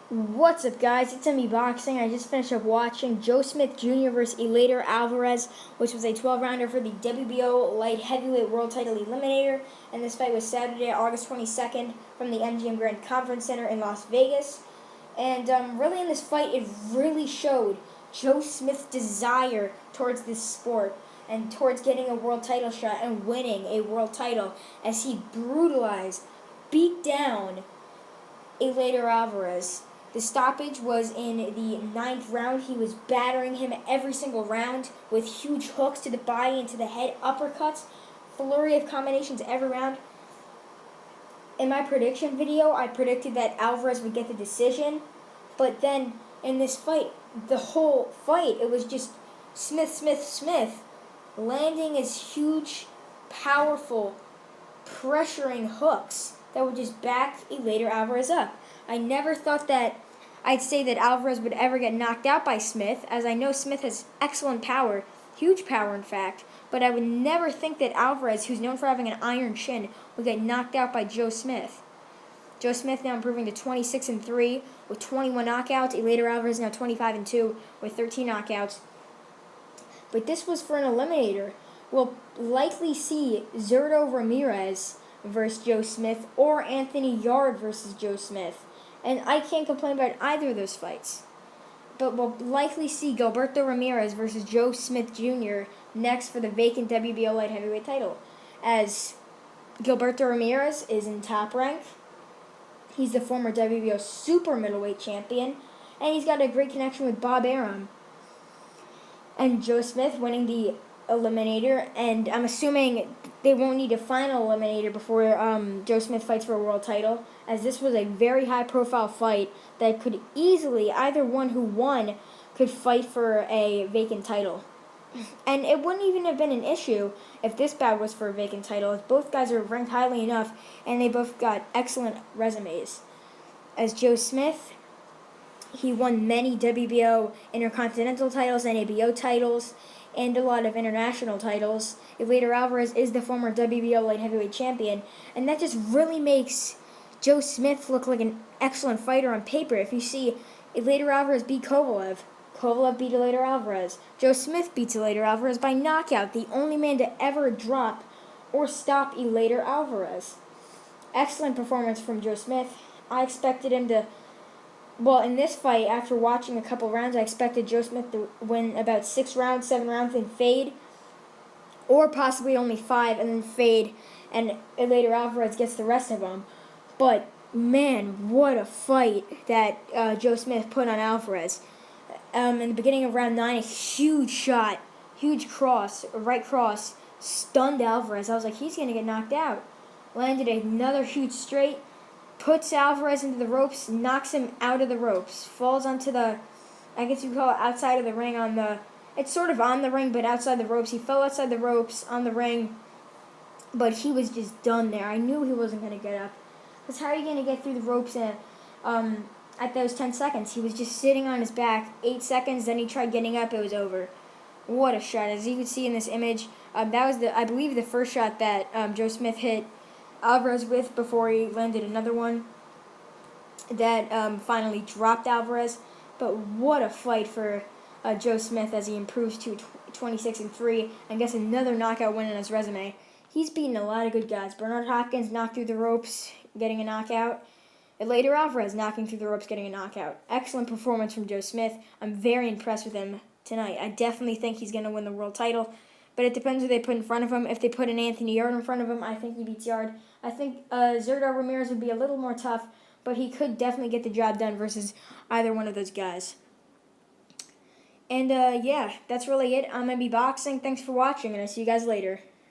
What's up, guys? It's MB Boxing. I just finished up watching Joe Smith Jr. versus Eleider Alvarez, which was a 12-rounder for the WBO light heavyweight world title eliminator. And this fight was Saturday, August 22nd, from the MGM Grand Conference Center in Las Vegas. And really, in this fight, it really showed Joe Smith's desire towards this sport and towards getting a world title shot and winning a world title, as he brutalized, beat down Eleider Alvarez. The stoppage was in the 9th round. He was battering him every single round with huge hooks to the body and to the head, uppercuts, flurry of combinations every round. In my prediction video, I predicted that Alvarez would get the decision, but then in this fight, the whole fight, it was just Smith, landing his huge, powerful, pressuring hooks that would just back Eleider Alvarez up. I never thought that I'd say that Alvarez would ever get knocked out by Smith, as I know Smith has excellent power, huge power in fact, but I would never think that Alvarez, who's known for having an iron chin, would get knocked out by Joe Smith. Joe Smith now improving to 26-3 with 21 knockouts. Eleider Alvarez now 25-2 with 13 knockouts. But this was for an eliminator. We'll likely see Zurdo Ramirez versus Joe Smith or Anthony Yarde versus Joe Smith. And I can't complain about either of those fights. But we'll likely see Gilberto Ramirez versus Joe Smith Jr. next for the vacant WBO light heavyweight title. As Gilberto Ramirez is in top rank. He's the former WBO super middleweight champion. And he's got a great connection with Bob Arum. And Joe Smith winning the eliminator, and I'm assuming they won't need a final eliminator before Joe Smith fights for a world title, as this was a very high-profile fight that could easily, either one who won could fight for a vacant title. And it wouldn't even have been an issue if this bout was for a vacant title, as both guys are ranked highly enough, and they both got excellent resumes. As Joe Smith, he won many WBO Intercontinental titles, NABO titles, and a lot of international titles. Eleider Alvarez is the former WBO light heavyweight champion, and that just really makes Joe Smith look like an excellent fighter on paper. If you see Eleider Alvarez beat Kovalev, Kovalev beat Eleider Alvarez, Joe Smith beats Eleider Alvarez by knockout, the only man to ever drop or stop Eleider Alvarez. Excellent performance from Joe Smith. I expected him to... Well, in this fight, after watching a couple rounds, I expected Joe Smith to win about 6 rounds, 7 rounds, and fade. Or possibly only 5 and then fade, and Eleider Alvarez gets the rest of them. But, man, what a fight that Joe Smith put on Alvarez. In the beginning of round 9, a huge shot, huge cross, a right cross, stunned Alvarez. I was like, he's going to get knocked out. Landed another huge straight. Puts Alvarez into the ropes, knocks him out of the ropes, falls onto the, I guess you call it outside of the ring on the, it's sort of on the ring, but outside the ropes. He fell outside the ropes on the ring, but he was just done there. I knew he wasn't going to get up. Because how are you going to get through the ropes at those 10 seconds? He was just sitting on his back, 8 seconds, then he tried getting up, it was over. What a shot. As you can see in this image, that was, I believe, the first shot that Joe Smith hit Alvarez with before he landed another one that finally dropped Alvarez. But what a fight for Joe Smith as he improves to 26-3 and gets another knockout win on his resume. He's beaten a lot of good guys. Bernard Hopkins knocked through the ropes, getting a knockout. Eleider Alvarez knocking through the ropes, getting a knockout. Excellent performance from Joe Smith. I'm very impressed with him tonight. I definitely think he's going to win the world title. But it depends who they put in front of him. If they put an Anthony Yarde in front of him, I think he beats Yarde. I think Zurdo Ramirez would be a little more tough, but he could definitely get the job done versus either one of those guys. And, yeah, that's really it. I'm MB Boxing. Thanks for watching, and I'll see you guys later.